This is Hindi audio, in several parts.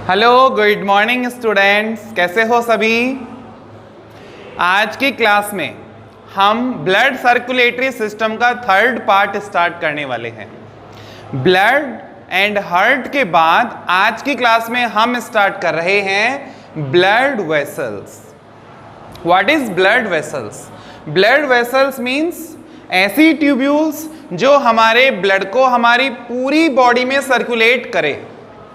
हेलो गुड मॉर्निंग स्टूडेंट्स, कैसे हो सभी। आज की क्लास में हम ब्लड सर्कुलेटरी सिस्टम का थर्ड पार्ट स्टार्ट करने वाले हैं। ब्लड एंड हार्ट के बाद आज की क्लास में हम स्टार्ट कर रहे हैं blood vessels. What is blood vessels? Blood vessels means ऐसी ट्यूब्यूल्स जो हमारे ब्लड को हमारी पूरी बॉडी में सर्कुलेट करे,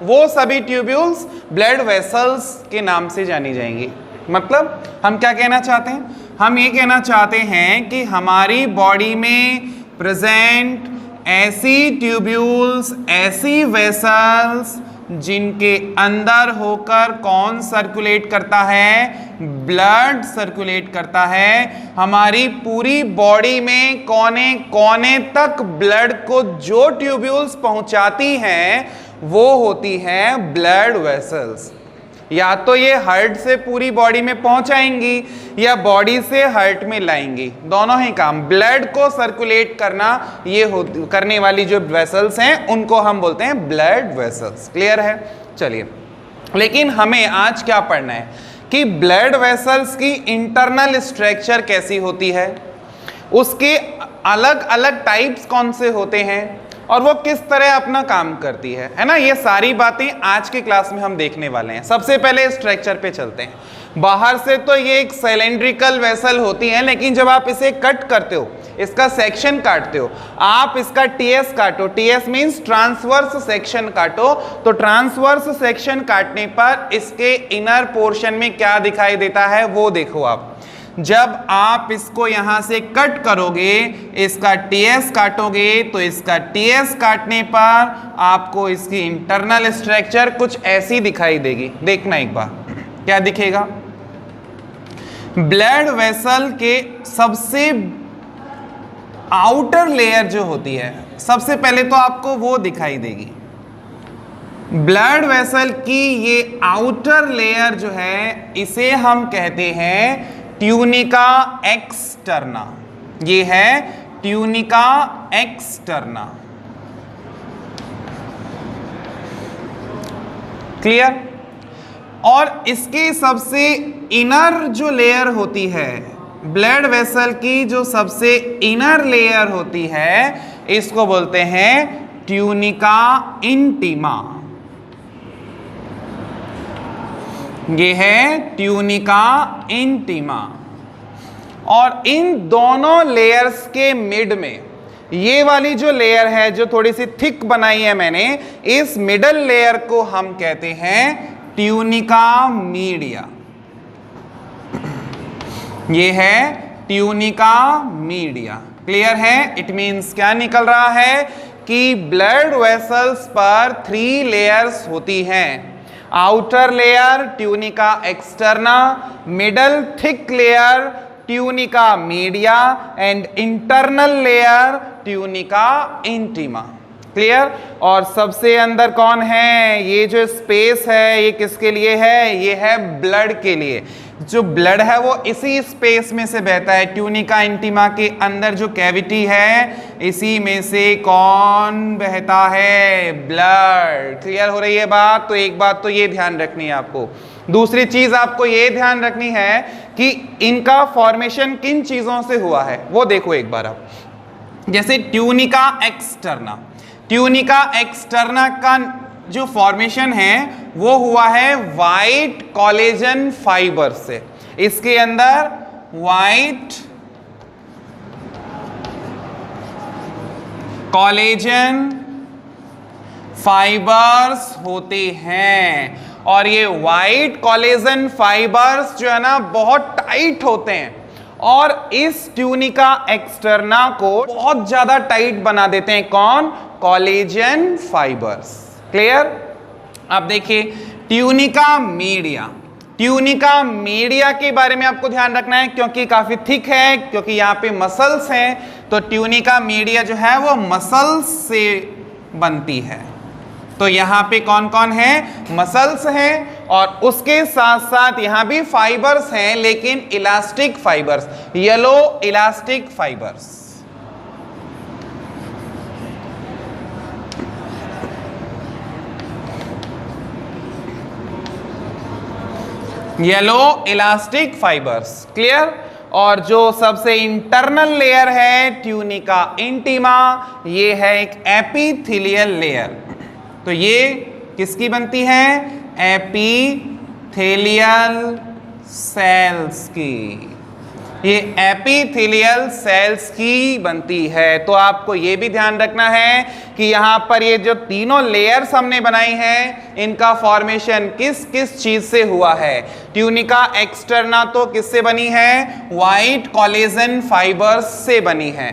वो सभी ट्यूब्यूल्स ब्लड वेसल्स के नाम से जानी जाएंगी। मतलब हम क्या कहना चाहते हैं? हम ये कहना चाहते हैं कि हमारी बॉडी में प्रेजेंट ऐसी ट्यूब्यूल्स, ऐसी वेसल्स जिनके अंदर होकर कौन सर्कुलेट करता है? ब्लड सर्कुलेट करता है। हमारी पूरी बॉडी में कोने कोने तक ब्लड को जो ट्यूब्यूल्स पहुंचाती हैं वो होती हैं ब्लड वेसल्स। या तो ये हार्ट से पूरी बॉडी में पहुंचाएंगी या बॉडी से हार्ट में लाएंगी, दोनों ही काम। ब्लड को सर्कुलेट करना ये करने वाली जो वेसल्स हैं उनको हम बोलते हैं ब्लड वेसल्स। क्लियर है? चलिए, लेकिन हमें आज क्या पढ़ना है कि ब्लड वेसल्स की इंटरनल स्ट्रक्चर कैसी होती है, उसके अलग अलग टाइप्स कौन से होते हैं और वो किस तरह अपना काम करती है ना। ये सारी बातें आज की क्लास में हम देखने वाले हैं। सबसे पहले स्ट्रक्चर पे चलते हैं। बाहर से तो ये एक सिलेंड्रिकल वेसल होती है, लेकिन जब आप इसे कट करते हो, इसका सेक्शन काटते हो, आप इसका टीएस काटो, टीएस मींस ट्रांसवर्स सेक्शन काटो, तो ट्रांसवर्स सेक्शन काटने पर इसके इनर पोर्शन में क्या दिखाई देता है वो देखो आप। जब आप इसको यहां से कट करोगे, इसका टीएस काटोगे, तो इसका टीएस काटने पर आपको इसकी इंटरनल स्ट्रक्चर कुछ ऐसी दिखाई देगी। देखना एक बार क्या दिखेगा। ब्लड वेसल के सबसे आउटर लेयर जो होती है, सबसे पहले तो आपको वो दिखाई देगी। ब्लड वेसल की ये आउटर लेयर जो है, इसे हम कहते हैं ट्यूनिका एक्सटर्ना। ये है ट्यूनिका एक्सटर्ना। क्लियर? और इसके सबसे इनर जो लेयर होती है, ब्लड वेसल की जो सबसे इनर लेयर होती है, इसको बोलते हैं ट्यूनिका इंटीमा। ये है ट्यूनिका इंटीमा। और इन दोनों लेयर्स के मिड में ये वाली जो लेयर है, जो थोड़ी सी थिक बनाई है मैंने, इस मिडल लेयर को हम कहते हैं ट्यूनिका मीडिया। ये है ट्यूनिका मीडिया। क्लियर है? इट मींस क्या निकल रहा है कि ब्लड वेसल्स पर 3 लेयर्स होती हैं। Outer layer tunica externa, middle thick layer tunica media and internal layer tunica intima. Clear? और सबसे अंदर कौन है? ये जो स्पेस है ये किसके लिए है? ये है ब्लड के लिए। जो ब्लड है वो इसी स्पेस में से बहता है। ट्यूनिका इंटीमा के अंदर जो कैविटी है, इसी में से कौन बहता है? ब्लड। क्लियर हो रही है बात? तो एक बात तो ये ध्यान रखनी है आपको। दूसरी चीज आपको ये ध्यान रखनी है कि इनका फॉर्मेशन किन चीजों से हुआ है वो देखो एक बार आप। जैसे ट्यूनिका एक्सटर्ना, ट्यूनिका एक्सटर्ना का जो फॉर्मेशन है वो हुआ है वाइट कोलेजन फाइबर से। इसके अंदर वाइट कोलेजन फाइबर्स होते हैं, और ये वाइट कोलेजन फाइबर्स जो है ना बहुत टाइट होते हैं, और इस ट्यूनिका एक्सटर्ना को बहुत ज्यादा टाइट बना देते हैं। कौन? Collagen fibres. क्लियर? अब देखिए ट्यूनिका मीडिया। ट्यूनिका मीडिया के बारे में आपको ध्यान रखना है क्योंकि काफी थिक है, क्योंकि यहाँ पे मसल्स हैं, तो ट्यूनिका मीडिया जो है वो मसल्स से बनती है। तो यहाँ पे कौन कौन है? मसल्स हैं, और उसके साथ साथ यहाँ भी फाइबर्स हैं, लेकिन elastic fibres, yellow elastic fibres. Yellow elastic fibres, clear. और जो सबसे इंटरनल लेयर है ट्यूनिका इंटीमा, ये है एक एपिथेलियल लेयर। तो ये किसकी बनती है? एपिथेलियल सेल्स की। ये एपिथेलियल सेल्स की बनती है। तो आपको ये भी ध्यान रखना है कि यहाँ पर ये जो तीनों लेयर्स हमने बनाई हैं, इनका फॉर्मेशन किस किस चीज से हुआ है। ट्यूनिका एक्सटर्ना तो किससे बनी है? व्हाइट कोलेजन फाइबर्स से बनी है।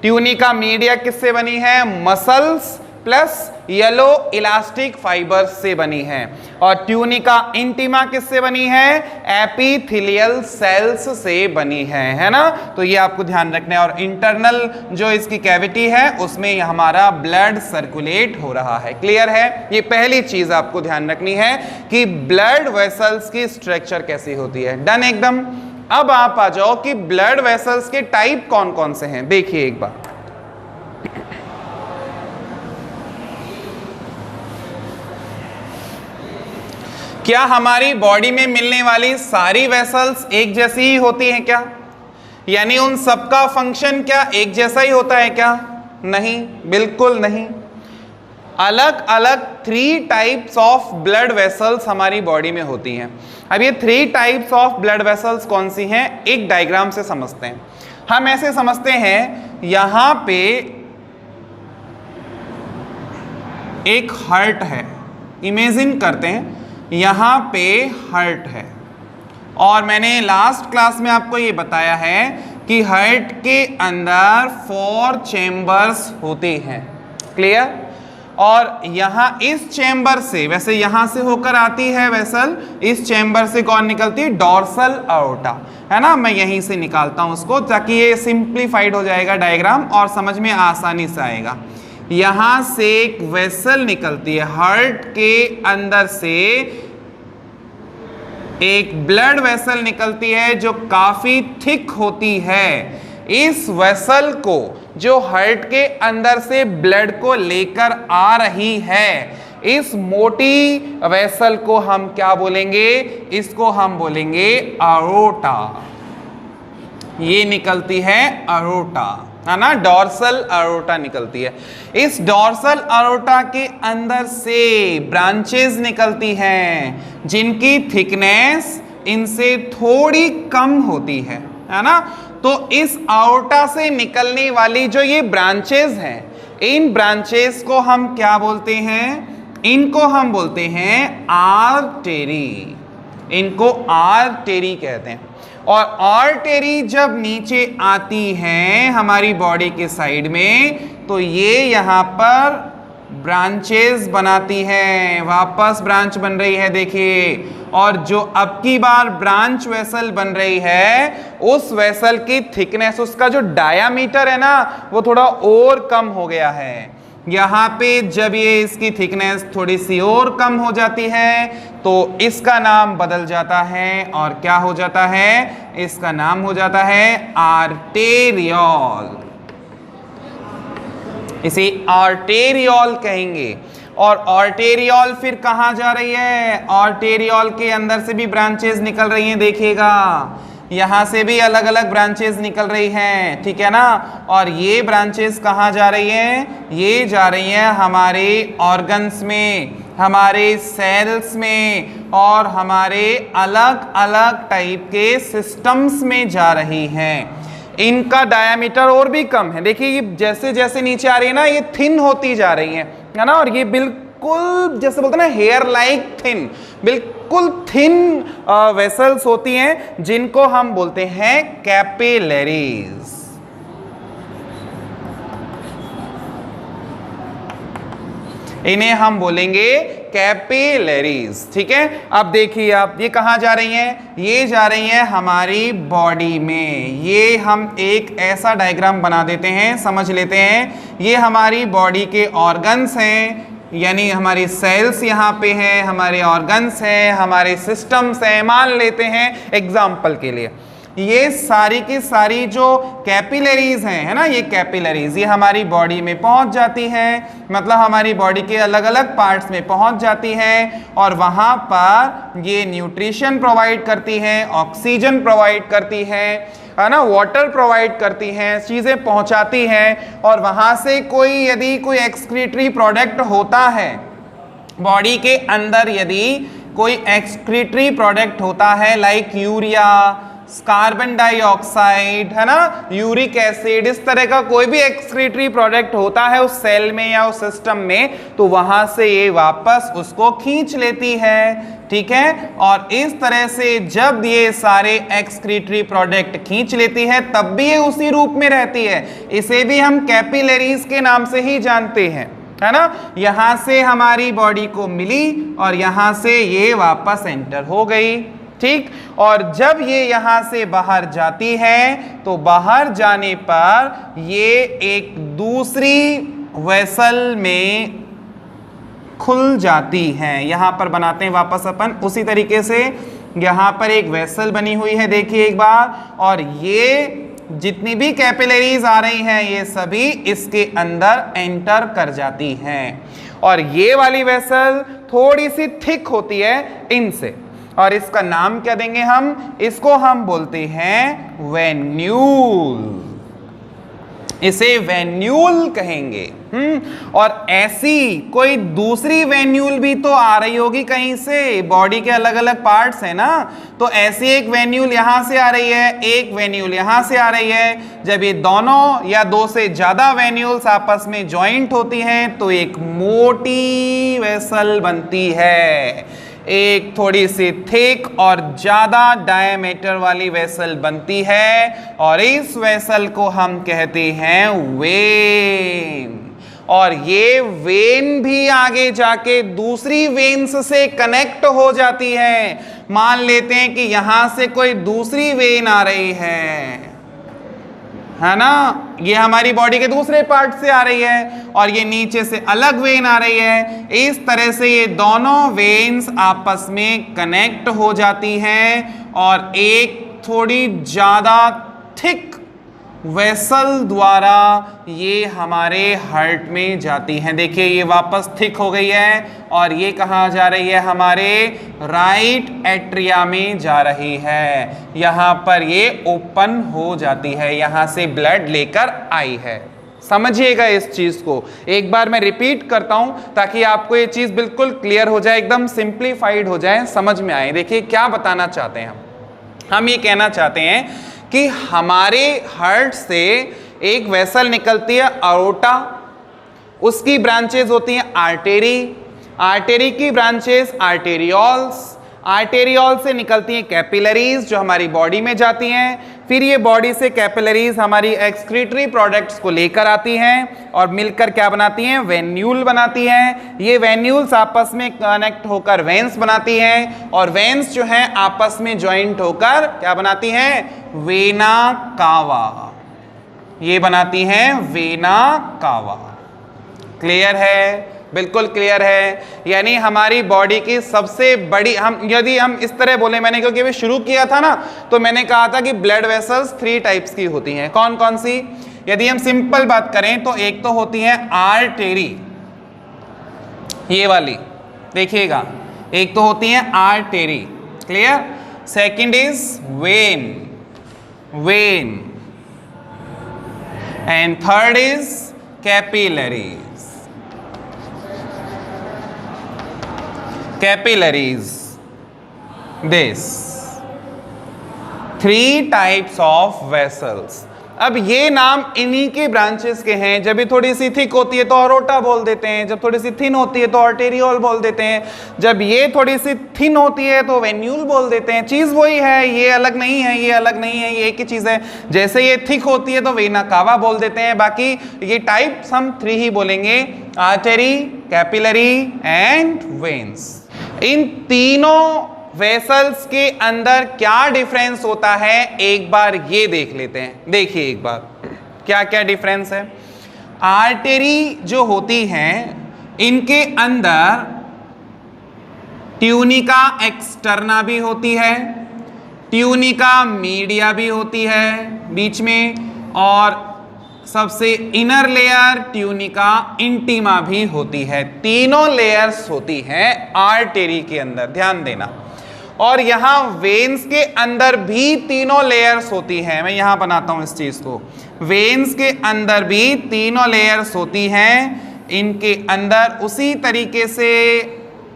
ट्यूनिका मीडिया किससे बनी है? Muscles plus yellow elastic fibres से बनी है। और ट्यूनिका इंटीमा किससे बनी है? एपिथेलियल सेल्स से बनी है ना। तो ये आपको ध्यान रखना है। और इंटरनल जो इसकी कैविटी है उसमें हमारा ब्लड सर्कुलेट हो रहा है। क्लियर है? ये पहली चीज आपको ध्यान रखनी है कि ब्लड वेसल्स की स्ट्रक्चर कैसी होती है। डन एकदम। अब आप आ जाओ कि ब्लड वेसल्स के टाइप कौन कौन से हैं। देखिए एक बार, क्या हमारी बॉडी में मिलने वाली सारी वेसल्स एक जैसी ही होती हैं क्या? यानी उन सबका फंक्शन क्या एक जैसा ही होता है क्या? नहीं, बिल्कुल नहीं। अलग अलग 3 टाइप्स ऑफ ब्लड वेसल्स हमारी बॉडी में होती हैं। अब ये 3 टाइप्स ऑफ ब्लड वेसल्स कौन सी हैं? एक डायग्राम से समझते हैं। हम ऐसे समझते हैं, यहां पे एक हार्ट है, इमेजिन करते हैं यहाँ पे हार्ट है। और मैंने लास्ट क्लास में आपको ये बताया है कि हार्ट के अंदर 4 चेम्बर्स होते हैं। क्लियर? और यहाँ इस चेम्बर से, वैसे यहाँ से होकर आती है वेसल, इस चेम्बर से कौन निकलती है? डॉर्सल अओर्टा, है ना। मैं यहीं से निकालता हूँ उसको ताकि ये सिंप्लीफाइड हो जाएगा डायग्राम और समझ में आसानी से आएगा। यहां से एक वेसल निकलती है, हार्ट के अंदर से एक ब्लड वेसल निकलती है जो काफी थिक होती है। इस वेसल को, जो हार्ट के अंदर से ब्लड को लेकर आ रही है, इस मोटी वेसल को हम क्या बोलेंगे? इसको हम बोलेंगे अओर्टा। ये निकलती है अओर्टा, है ना। डॉर्सल अओर्टा निकलती है। इस डॉर्सल अओर्टा के अंदर से ब्रांचेस निकलती हैं जिनकी थिकनेस इनसे थोड़ी कम होती है ना। तो इस अओर्टा से निकलने वाली जो ये ब्रांचेस हैं, इन ब्रांचेस को हम क्या बोलते हैं? इनको हम बोलते हैं आर्टेरी। इनको आर्टेरी कहते हैं। और आर्टेरी जब नीचे आती हैं हमारी बॉडी के साइड में, तो ये यहाँ पर ब्रांचेस बनाती हैं। वापस ब्रांच बन रही है, देखिए। और जो अब की बार ब्रांच वेसल बन रही है, उस वेसल की थिकनेस, उसका जो डायामीटर है ना, वो थोड़ा और कम हो गया है। यहाँ पे जब ये इसकी थिकनेस थोड़ी सी और कम हो जाती है तो इसका नाम बदल जाता है। और क्या हो जाता है? इसका नाम हो जाता है आर्टेरियोल। इसे आर्टेरियोल कहेंगे। और आर्टेरियोल फिर कहाँ जा रही है? आर्टेरियोल के अंदर से भी ब्रांचेस निकल रही हैं, देखिएगा। यहाँ से भी अलग अलग ब्रांचेस निकल रही हैं, ठीक है ना। और ये ब्रांचेस कहाँ जा रही हैं? ये जा रही हैं हमारे ऑर्गन्स में, हमारे सेल्स में, और हमारे अलग अलग टाइप के सिस्टम्स में जा रही हैं। इनका डायामीटर और भी कम है। देखिए ये जैसे जैसे नीचे आ रही है ना, ये थिन होती जा रही है ना। और ये बिल्कुल जैसे बोलते हैं ना, हेयर लाइक थिन, बिल्कुल थिन वेसल्स होती हैं जिनको हम बोलते हैं कैपिलरीज। इन्हें हम बोलेंगे कैपिलरीज, ठीक है। अब देखिए आप, ये कहाँ जा रही हैं? ये जा रही हैं हमारी बॉडी में। ये हम एक ऐसा डायग्राम बना देते हैं, समझ लेते हैं। ये हमारी बॉडी के ऑर्गन्स हैं, यानी हमारी सेल्स यहाँ पे हैं, हमारे ऑर्गन्स हैं, हमारे सिस्टम्स हैं, मान लेते हैं एग्जाम्पल के लिए। ये सारी की सारी जो कैपिलरीज हैं, है ना, ये कैपिलरीज ये हमारी बॉडी में पहुंच जाती हैं, मतलब हमारी बॉडी के अलग अलग पार्ट्स में पहुंच जाती हैं और वहां पर ये न्यूट्रिशन प्रोवाइड करती हैं, ऑक्सीजन प्रोवाइड करती है ना, वाटर प्रोवाइड करती हैं, चीज़ें पहुंचाती हैं। और वहां से यदि कोई एक्सक्रीटरी प्रोडक्ट होता है बॉडी के अंदर, यदि कोई एक्सक्रीटरी प्रोडक्ट होता है लाइक यूरिया, कार्बन डाइऑक्साइड, है ना, यूरिक एसिड, इस तरह का कोई भी एक्सक्रीटरी प्रोडक्ट होता है उस सेल में या उस सिस्टम में, तो वहां से ये वापस उसको खींच लेती है, ठीक है। और इस तरह से जब ये सारे एक्सक्रीटरी प्रोडक्ट खींच लेती है तब भी ये उसी रूप में रहती है। इसे भी हम कैपिलरीज के नाम से ही जानते हैं, है ना। यहां से हमारी बॉडी को मिली और यहां से ये वापस एंटर हो गई, ठीक। और जब ये यहां से बाहर जाती है तो बाहर जाने पर ये एक दूसरी वेसल में खुल जाती हैं। यहां पर बनाते हैं वापस अपन उसी तरीके से, यहां पर एक वेसल बनी हुई है, देखिए एक बार, और ये जितनी भी कैपिलरीज आ रही हैं ये सभी इसके अंदर एंटर कर जाती हैं। और ये वाली वेसल थोड़ी सी थिक होती है इनसे, और इसका नाम क्या देंगे हम, इसको हम बोलते हैं वेन्यूल, इसे वेन्यूल कहेंगे। और ऐसी कोई दूसरी वेन्यूल भी तो आ रही होगी कहीं से, बॉडी के अलग अलग पार्ट्स है ना, तो ऐसी एक वेन्यूल यहां से आ रही है, एक वेन्यूल यहां से आ रही है। जब ये दोनों या दो से ज्यादा वेन्यूल्स आपस में ज्वाइंट होती हैं तो एक मोटी वेसल बनती है, एक थोड़ी सी थिक और ज्यादा डायमीटर वाली वेसल बनती है, और इस वेसल को हम कहते हैं वेन। और ये वेन भी आगे जाके दूसरी वेन्स से कनेक्ट हो जाती है। मान लेते हैं कि यहां से कोई दूसरी वेन आ रही है ना, ये हमारी बॉडी के दूसरे पार्ट से आ रही है और ये नीचे से अलग वेन आ रही है। इस तरह से ये दोनों वेन्स आपस में कनेक्ट हो जाती हैं और एक थोड़ी ज्यादा थिक वेसल द्वारा ये हमारे हार्ट में जाती हैं। देखिए ये वापस थिक हो गई है और ये कहाँ जा रही है, हमारे राइट एट्रिया में जा रही है। यहाँ पर ये ओपन हो जाती है, यहाँ से ब्लड लेकर आई है। समझिएगा इस चीज को, एक बार मैं रिपीट करता हूं ताकि आपको ये चीज बिल्कुल क्लियर हो जाए, एकदम सिंप्लीफाइड हो जाए, समझ में आए। देखिए क्या बताना चाहते हैं हम ये कहना चाहते हैं कि हमारे हार्ट से एक वेसल निकलती है अओर्टा, उसकी ब्रांचेज होती हैं आर्टेरी, आर्टेरी की ब्रांचेस आर्टेरियोल्स, आर्टेरियोल से निकलती हैं कैपिलरीज जो हमारी बॉडी में जाती हैं। फिर ये बॉडी से कैपिलरीज हमारी एक्सक्रीटरी प्रोडक्ट्स को लेकर आती हैं और मिलकर क्या बनाती हैं, वेन्यूल बनाती हैं। ये वेन्यूल्स आपस में कनेक्ट होकर वेन्स बनाती हैं और वेन्स जो हैं आपस में ज्वाइंट होकर क्या बनाती हैं, वेना कावा, ये बनाती हैं वेना कावा। क्लियर है, बिल्कुल क्लियर है। यानी हमारी बॉडी की सबसे बड़ी, यदि हम इस तरह बोले, मैंने क्योंकि अभी शुरू किया था ना तो मैंने कहा था कि ब्लड वेसल्स 3 टाइप्स की होती हैं। कौन कौन सी, यदि हम सिंपल बात करें तो एक तो होती है आर्टेरी, ये वाली देखिएगा, एक तो होती है artery, clear. Second is when, when, and third is capillaries, capillaries. This 3 types of vessels. अब ये नाम इन्हीं के ब्रांचेस के हैं। जब ये थोड़ी सी थिक होती है तो अरोटा बोल देते हैं, जब थोड़ी सी थिन होती है तो आर्टेरियोल बोल देते हैं, जब ये थोड़ी सी थिन होती है तो वेन्यूल बोल देते हैं। चीज़ वही है, ये अलग नहीं है, ये अलग नहीं है, ये एक ही चीज़ है। जैसे ये थिक होती है तो वेना कावा बोल देते हैं। बाकी ये टाइप्स हम 3 ही बोलेंगे, आर्टेरी, कैपिलरी एंड वेन्स। इन तीनों वेसल्स के अंदर क्या डिफरेंस होता है एक बार ये देख लेते हैं। देखिए एक बार क्या क्या डिफरेंस है। आर्टेरी जो होती हैं इनके अंदर ट्यूनिका एक्सटर्ना भी होती है, ट्यूनिका मीडिया भी होती है बीच में, और सबसे इनर लेयर ट्यूनिका इंटीमा भी होती है। तीनों लेयर्स होती हैं आर्टेरी के अंदर, ध्यान देना। और यहां वेन्स के अंदर भी तीनों लेयर्स होती हैं। मैं यहां बनाता हूं इस चीज को, वेन्स के अंदर भी तीनों लेयर्स होती हैं। इनके अंदर उसी तरीके से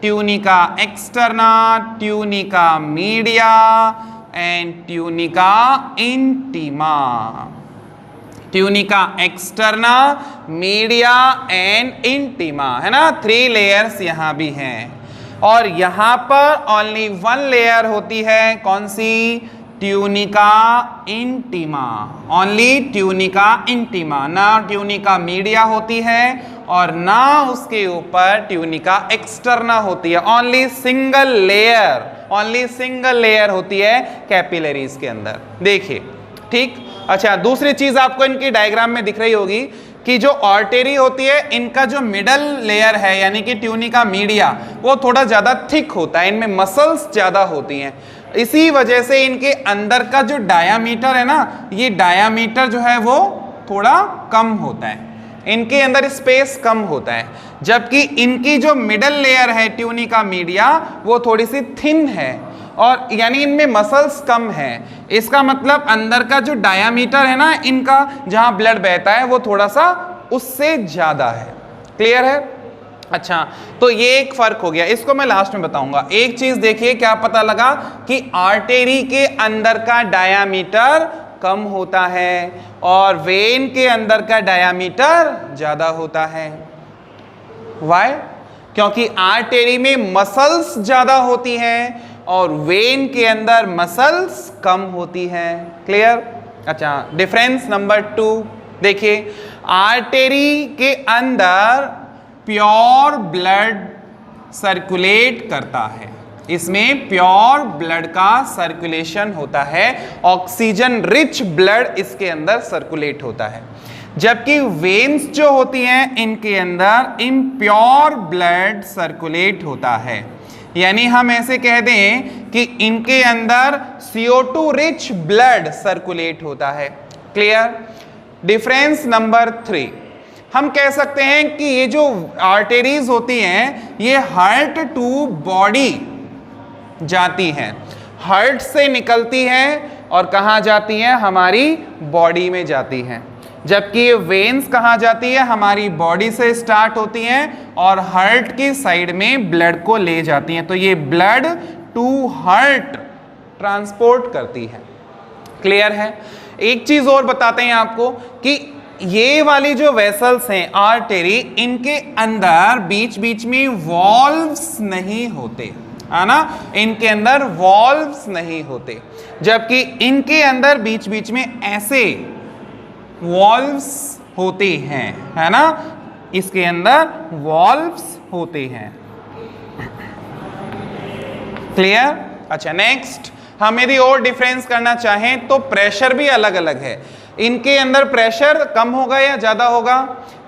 tunica externa, tunica media and tunica intima. Tunica externa, media and intima, है ना, 3 लेयर्स यहां भी हैं। और यहां पर ओनली 1 लेयर होती है, कौन सी? Tunica intima, only tunica intima, ना ट्यूनिका मीडिया होती है और ना उसके ऊपर ट्यूनिका एक्सटर्ना होती है। ओनली सिंगल लेयर होती है कैपिलरीज के अंदर। देखिए, ठीक। अच्छा, दूसरी चीज आपको इनकी डायग्राम में दिख रही होगी कि जो आर्टेरी होती है, इनका जो मिडल लेयर है यानी कि ट्यूनिका मीडिया, वो थोड़ा ज्यादा थिक होता है, इनमें मसल्स ज्यादा होती हैं। इसी वजह से इनके अंदर का जो डायामीटर है ना, ये डायामीटर जो है वो थोड़ा कम होता है, इनके अंदर स्पेस कम होता है। जबकि इनकी जो मिडल लेयर है ट्यूनिका मीडिया, वो थोड़ी सी थिन है, और यानी इनमें मसल्स कम है। इसका मतलब अंदर का जो डायामीटर है ना इनका, जहां ब्लड बहता है, वो थोड़ा सा उससे ज्यादा है। क्लियर है? अच्छा, तो ये एक फर्क हो गया, इसको मैं लास्ट में बताऊंगा। एक चीज देखिए, क्या पता लगा कि आर्टेरी के अंदर का डायामीटर कम होता है और वेन के अंदर का डायामीटर ज्यादा होता है। व्हाई? क्योंकि आर्टेरी में मसल्स ज्यादा होती हैं और वेन के अंदर मसल्स कम होती हैं। क्लियर? अच्छा, डिफरेंस नंबर 2 देखिए, आर्टेरी के अंदर प्योर ब्लड सर्कुलेट करता है, इसमें प्योर ब्लड का सर्कुलेशन होता है, ऑक्सीजन रिच ब्लड इसके अंदर सर्कुलेट होता है। जबकि वेन्स जो होती हैं, इनके अंदर इम्प्योर ब्लड सर्कुलेट होता है। यानी हम ऐसे कह दें कि इनके अंदर CO2 रिच ब्लड सर्कुलेट होता है। क्लियर? डिफरेंस नंबर 3, हम कह सकते हैं कि ये जो आर्टेरीज होती हैं, ये हार्ट टू बॉडी जाती हैं, हार्ट से निकलती हैं और कहाँ जाती हैं? हमारी बॉडी में जाती हैं। जबकि ये वेन्स कहाँ जाती है? हमारी बॉडी से स्टार्ट होती हैं और हार्ट की साइड में ब्लड को ले जाती हैं। तो ये ब्लड टू हार्ट ट्रांसपोर्ट करती है। क्लियर है? एक चीज और बताते हैं आपको कि ये वाली जो वेसल्स हैं आर्टेरी, इनके अंदर बीच बीच में वॉल्व्स नहीं होते, है ना, इनके अंदर वॉल्व्स नहीं होते। जबकि इनके अंदर बीच बीच में ऐसे वॉल्व्स होते हैं, है ना, इसके अंदर वॉल्व्स होते हैं। क्लियर? अच्छा, नेक्स्ट हम यदि और डिफरेंस करना चाहें तो प्रेशर भी अलग अलग है। इनके अंदर प्रेशर कम होगा या ज्यादा होगा?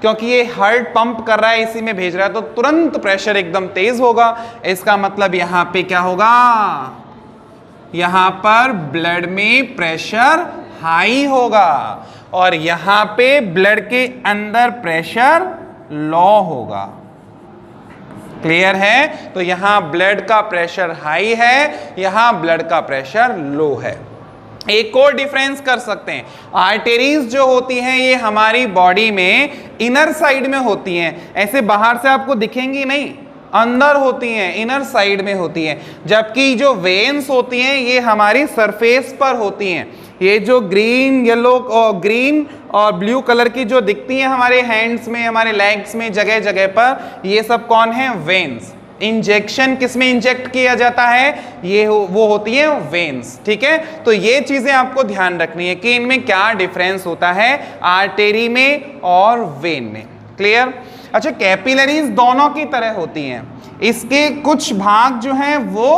क्योंकि ये हार्ट पंप कर रहा है, इसी में भेज रहा है, तो तुरंत प्रेशर एकदम तेज होगा। इसका मतलब यहां पे क्या होगा? यहां पर ब्लड में प्रेशर हाई होगा और यहां पे ब्लड के अंदर प्रेशर लो होगा। क्लियर है? तो यहां ब्लड का प्रेशर हाई है, यहां ब्लड का प्रेशर लो है। एक और डिफरेंस कर सकते हैं, आर्टेरीज जो होती हैं ये हमारी बॉडी में इनर साइड में होती हैं, ऐसे बाहर से आपको दिखेंगी नहीं, अंदर होती हैं, इनर साइड में होती हैं। जबकि जो वेन्स होती हैं ये हमारी सरफेस पर होती हैं। ये जो ग्रीन, येलो और ग्रीन और ब्लू कलर की जो दिखती हैं हमारे हैंड्स में, हमारे लेग्स में, जगह जगह पर, ये सब कौन है? वेन्स। इंजेक्शन किसमें इंजेक्ट किया जाता है? ये वो होती है वेन्स। ठीक है, तो ये चीजें आपको ध्यान रखनी है कि इनमें क्या डिफरेंस होता है आर्टेरी में और वेन में। क्लियर? अच्छा, कैपिलरीज दोनों की तरह होती हैं, इसके कुछ भाग जो हैं वो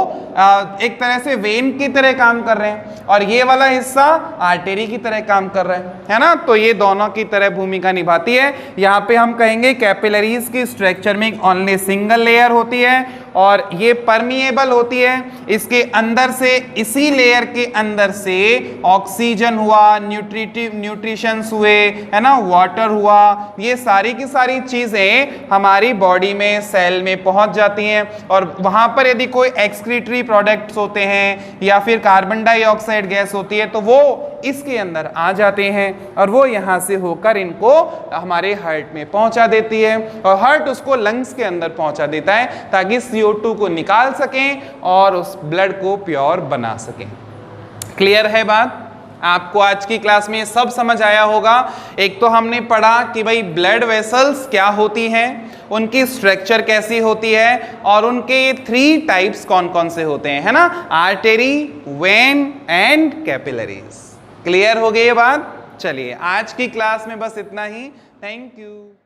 एक तरह से वेन की तरह काम कर रहे हैं और ये वाला हिस्सा आर्टेरी की तरह काम कर रहा है ना, तो ये दोनों की तरह भूमिका निभाती है। यहाँ पे हम कहेंगे कैपिलरीज की स्ट्रक्चर में ओनली सिंगल लेयर होती है और ये परमिएबल होती है। इसके अंदर से, इसी लेयर के अंदर से ऑक्सीजन हुआ, न्यूट्रिशंस हुए, है ना, वाटर हुआ, ये सारी की सारी चीजें हमारी बॉडी में, सेल में पहुंच जाती हैं और वहां पर यदि कोई एक्सक्रीटरी प्रोडक्ट्स होते हैं या फिर कार्बन डाइऑक्साइड गैस होती है तो वो इसके अंदर आ जाते हैं और वो यहाँ से होकर इनको हमारे हार्ट में पहुंचा देती है और हार्ट उसको लंग्स के अंदर पहुंचा देता है ताकि CO2 को निकाल सकें और उस ब्लड को प्योर बना सकें। क्लियर है बात? आपको आज की क्लास में सब समझ आया होगा। एक तो हमने पढ़ा कि भाई ब्लड वेसल्स क्या होती हैं, उनकी स्ट्रक्चर कैसी होती है और उनके 3 टाइप्स कौन कौन से होते हैं, है ना, artery, when and capillaries. Clear हो गई ये बात? चलिए आज की क्लास में बस इतना ही। Thank you.